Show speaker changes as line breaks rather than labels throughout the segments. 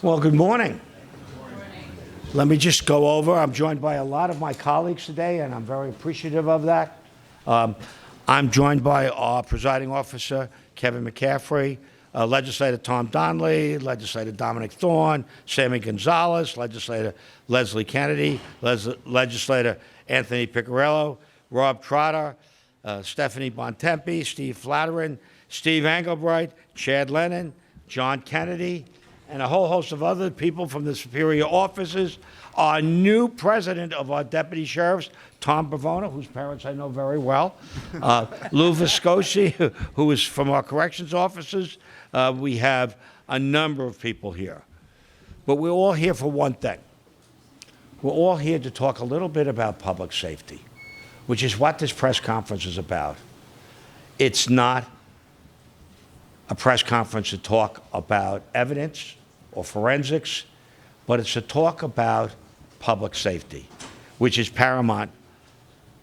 Well, good morning. Let me just go over. I'm joined by a lot of my colleagues today, and I'm very appreciative of that. I'm joined by our presiding officer, Kevin McCaffrey, Legislator Tom Donnelly, Legislator Dominic Thorne, Sammy Gonzalez, Legislator Leslie Kennedy, Legislator Anthony Piccirillo, Rob Trotter, Stephanie Bontempi, Steve Flatterin, Steve Engelbright, Chad Lennon, John Kennedy, and a whole host of other people from the superior offices. Our new president of our deputy sheriffs, Tom Bavona, whose parents I know very well, Lou Viscosi, who is from our corrections officers. We have a number of people here. But we're all here for one thing. We're all here to talk a little bit about public safety, which is what this press conference is about. It's not a press conference to talk about evidence or forensics, but it's to talk about public safety, which is paramount.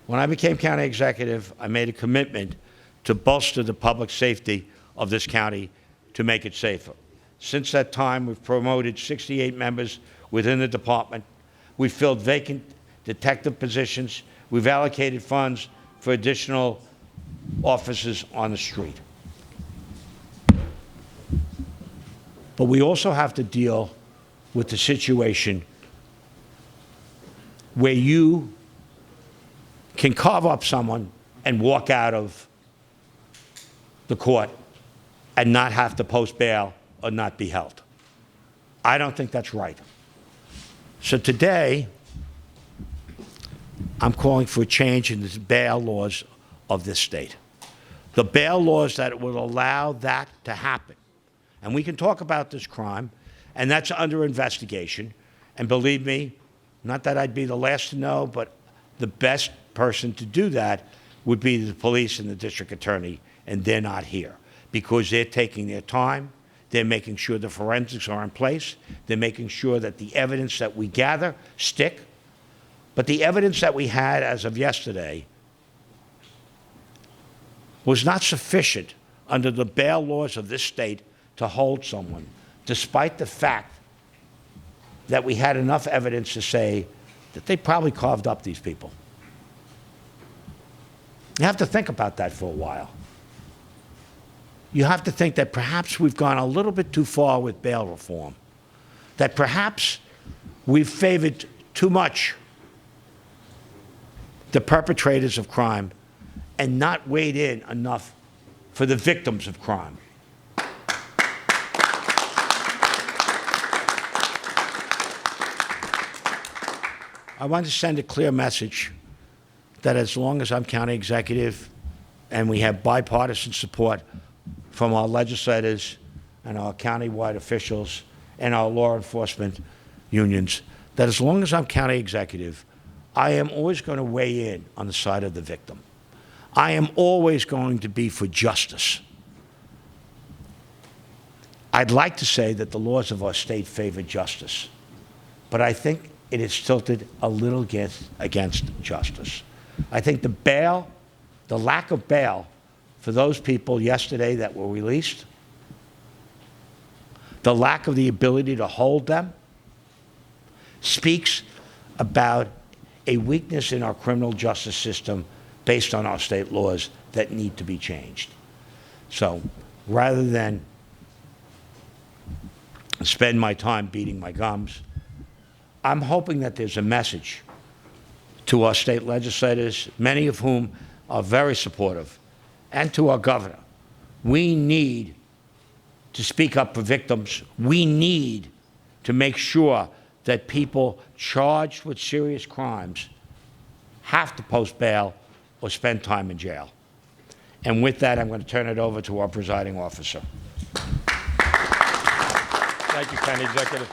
When I became county executive, I made a commitment to bolster the public safety of this county to make it safer. Since that time, we've promoted 68 members within the department. We've filled vacant detective positions. We've allocated funds for additional officers on the street. But we also have to deal with the situation where you can carve up someone and walk out of the court and not have to post bail or not be held. I don't think that's right. So today, I'm calling for a change in the bail laws of this state. The bail laws that would allow that to happen. And we can talk about this crime, and that's under investigation. And believe me, not that I'd be the last to know, but the best person to do that would be the police and the district attorney, and they're not here because they're taking their time. They're making sure the forensics are in place. They're making sure that the evidence that we gather stick. But the evidence that we had as of yesterday was not sufficient under the bail laws of this state to hold someone, despite the fact that we had enough evidence to say that they probably carved up these people. You have to think about that for a while. You have to think that perhaps we've gone a little bit too far with bail reform, that perhaps we've favored too much the perpetrators of crime and not weighed in enough for the victims of crime. I want to send a clear message that as long as I'm county executive and we have bipartisan support from our legislators and our county-wide officials and our law enforcement unions, that as long as I'm county executive, I am always going to weigh in on the side of the victim. I am always going to be for justice. I'd like to say that the laws of our state favor justice, but I think it is tilted a little against justice. I think the lack of bail for those people yesterday that were released, the lack of the ability to hold them, speaks about a weakness in our criminal justice system based on our state laws that need to be changed. So rather than spend my time beating my gums, I'm hoping that there's a message to our state legislators, many of whom are very supportive, and to our governor. We need to speak up for victims. We need to make sure that people charged with serious crimes have to post bail or spend time in jail. And with that, I'm going to turn it over to our presiding officer.
Thank you, County Executive.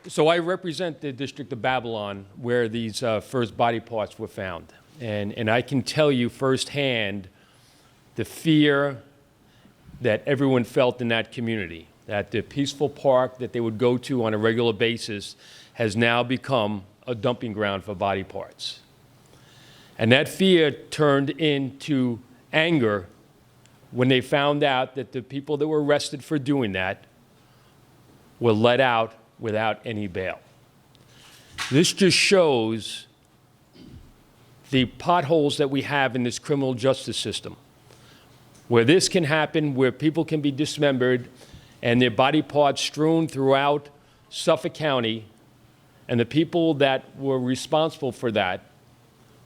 So I represent the District of Babylon, where these first body parts were found. And I can tell you firsthand the fear that everyone felt in that community, that the peaceful park that they would go to on a regular basis has now become a dumping ground for body parts. And that fear turned into anger when they found out that the people that were arrested for doing that were let out without any bail. This just shows the potholes that we have in this criminal justice system, where this can happen, where people can be dismembered and their body parts strewn throughout Suffolk County, and the people that were responsible for that,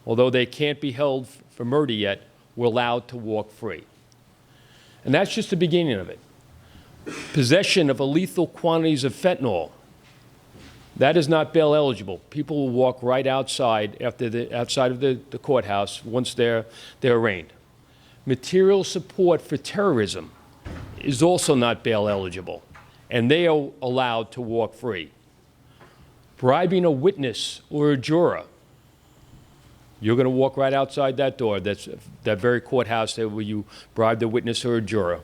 although they can't be held for murder yet, were allowed to walk free. And that's just the beginning of it. Possession of lethal quantities of fentanyl, that is not bail eligible. People will walk right outside outside of the courthouse once they're arraigned. Material support for terrorism is also not bail eligible, and they are allowed to walk free. Bribing a witness or a juror, you're going to walk right outside that door, that very courthouse there where you bribed a witness or a juror.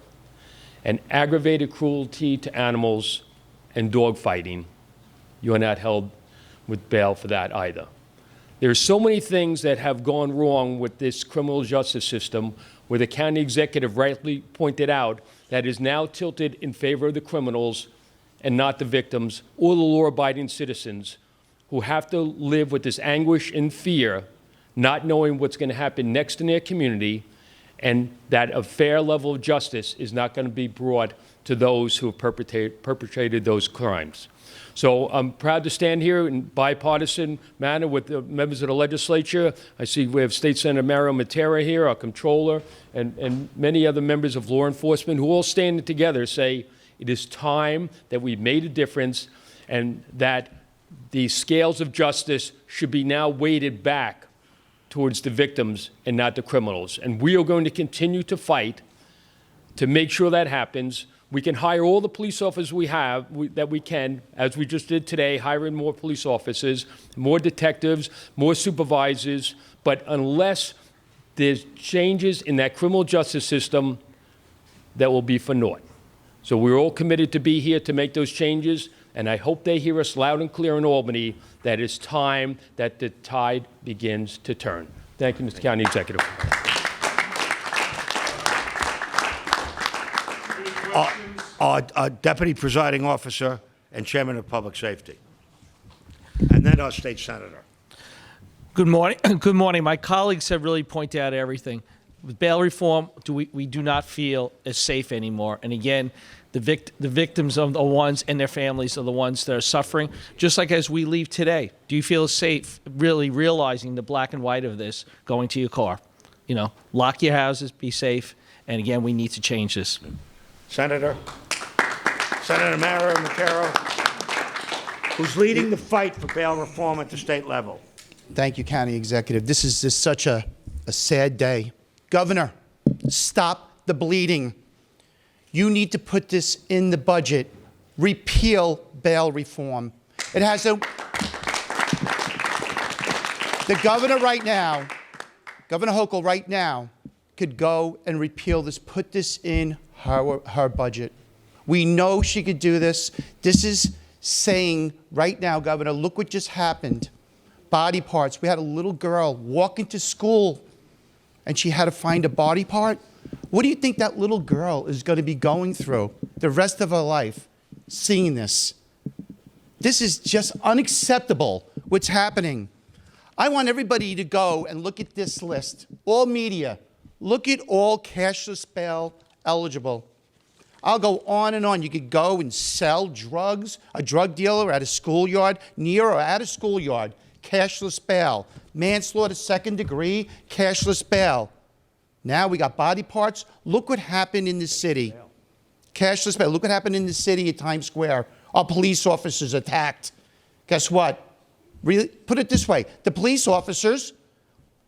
And aggravated cruelty to animals and dogfighting, you are not held with bail for that either. There are so many things that have gone wrong with this criminal justice system, where the county executive rightly pointed out that is now tilted in favor of the criminals and not the victims or the law-abiding citizens who have to live with this anguish and fear, not knowing what's going to happen next in their community, and that a fair level of justice is not going to be brought to those who have perpetrated those crimes. So I'm proud to stand here in bipartisan manner with the members of the legislature. I see we have State Senator Mario Matera here, our comptroller, and many other members of law enforcement who all standing together say it is time that we made a difference and that the scales of justice should be now weighted back towards the victims and not the criminals. And we are going to continue to fight to make sure that happens. We can hire all the police officers that we can, as we just did today, hiring more police officers, more detectives, more supervisors, but unless there's changes in that criminal justice system, that will be for naught. So we're all committed to be here to make those changes, and I hope they hear us loud and clear in Albany that it's time that the tide begins to turn. Thank you, Mr. County Executive.
Our Deputy Presiding Officer and Chairman of Public Safety. And then our State Senator.
Good morning. Good morning. My colleagues have really pointed out everything. With bail reform, we do not feel as safe anymore. And again, the victims are the ones and their families are the ones that are suffering. Just like as we leave today, do you feel safe really realizing the black and white of this going to your car? You know, lock your houses, be safe. And again, we need to change this.
Senator Mario Matera, who's leading the fight for bail reform at the state level.
Thank you, County Executive. This is just such a sad day. Governor, stop the bleeding. You need to put this in the budget. Repeal bail reform. It has a... The governor right now, Governor Hochul right now, could go and repeal this, put this in her budget. We know she could do this. This is saying right now, Governor, look what just happened. Body parts. We had a little girl walk into school and she had to find a body part. What do you think that little girl is going to be going through the rest of her life seeing this? This is just unacceptable what's happening. I want everybody to go and look at this list. All media, look at all cashless bail eligible. I'll go on and on. You could go and sell drugs, a drug dealer at a schoolyard, near or at a schoolyard, cashless bail. Manslaughter, second degree, cashless bail. Now we got body parts. Look what happened in the city. Cashless bail. Look what happened in the city at Times Square. Our police officers attacked. Guess what? Put it this way. The police officers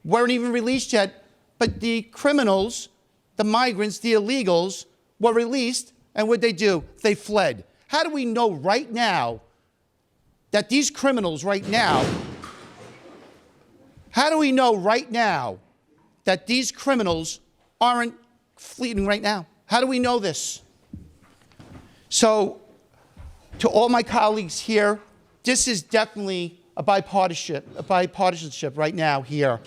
weren't even released yet, but the criminals, the migrants, the illegals, were released, and what did they do? They fled. How do we know right now that these criminals right now, how do we know right now that these criminals aren't fleeing right now? How do we know this? So, to all my colleagues here, this is definitely a bipartisanship right now here.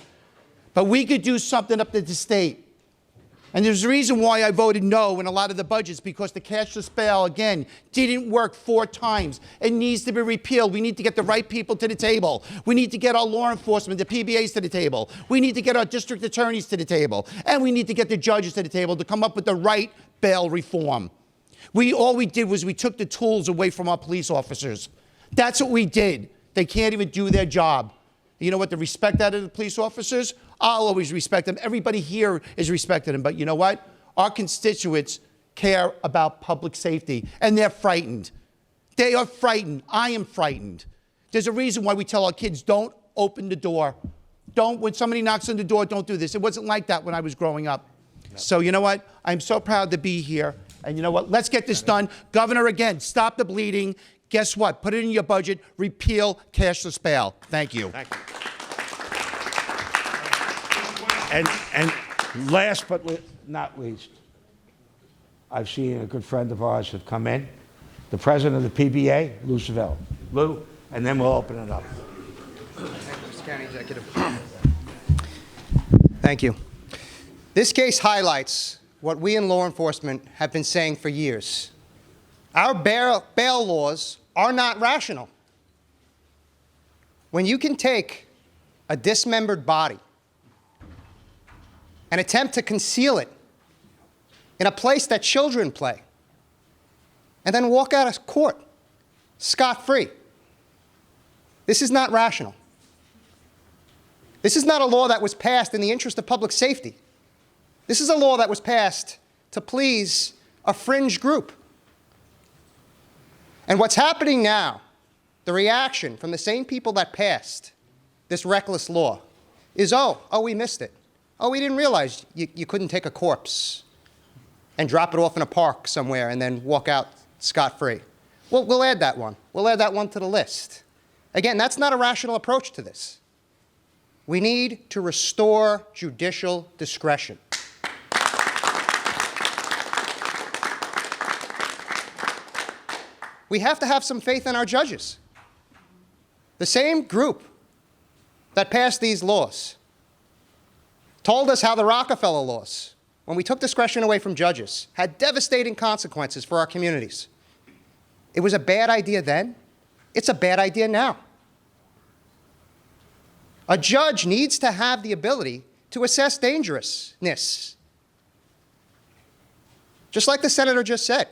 But we could do something up at the state. And there's a reason why I voted no in a lot of the budgets, because the cashless bail, again, didn't work 4 times. It needs to be repealed. We need to get the right people to the table. We need to get our law enforcement, the PBAs to the table. We need to get our district attorneys to the table. And we need to get the judges to the table to come up with the right bail reform. All we did was we took the tools away from our police officers. That's what we did. They can't even do their job. You know what? The respect out of the police officers, I'll always respect them. Everybody here is respecting them. But you know what? Our constituents care about public safety, and they're frightened. They are frightened. I am frightened. There's a reason why we tell our kids, don't open the door. When somebody knocks on the door, don't do this. It wasn't like that when I was growing up. So you know what? I'm so proud to be here. And you know what? Let's get this done. Governor, again, stop the bleeding. Guess what? Put it in your budget. Repeal cashless bail. Thank you.
Thank you. And last but not least, I've seen a good friend of ours have come in, the president of the PBA, Lou Savella. Lou, and then we'll open it up.
Thank you, Mr. County Executive. Thank you. This case highlights what we in law enforcement have been saying for years. Our bail laws are not rational. When you can take a dismembered body and attempt to conceal it in a place that children play, and then walk out of court scot-free, this is not rational. This is not a law that was passed in the interest of public safety. This is a law that was passed to please a fringe group. And what's happening now, the reaction from the same people that passed this reckless law is, oh, we missed it. Oh, we didn't realize you couldn't take a corpse and drop it off in a park somewhere and then walk out scot-free. Well, we'll add that one. We'll add that one to the list. Again, that's not a rational approach to this. We need to restore judicial discretion. We have to have some faith in our judges. The same group that passed these laws told us how the Rockefeller laws, when we took discretion away from judges, had devastating consequences for our communities. It was a bad idea then. It's a bad idea now. A judge needs to have the ability to assess dangerousness. Just like the senator just said,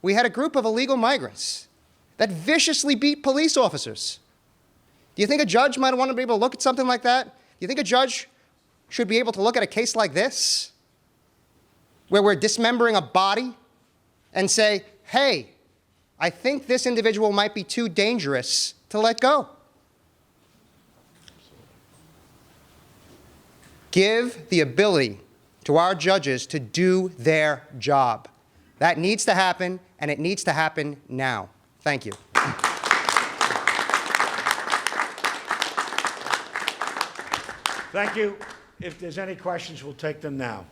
we had a group of illegal migrants that viciously beat police officers. Do you think a judge might want to be able to look at something like that? Do you think a judge should be able to look at a case like this, where we're dismembering a body, and say, hey, I think this individual might be too dangerous to let go? Give the ability to our judges to do their job. That needs to happen, and it needs to happen now. Thank you.
Thank you. If there's any questions, we'll take them now.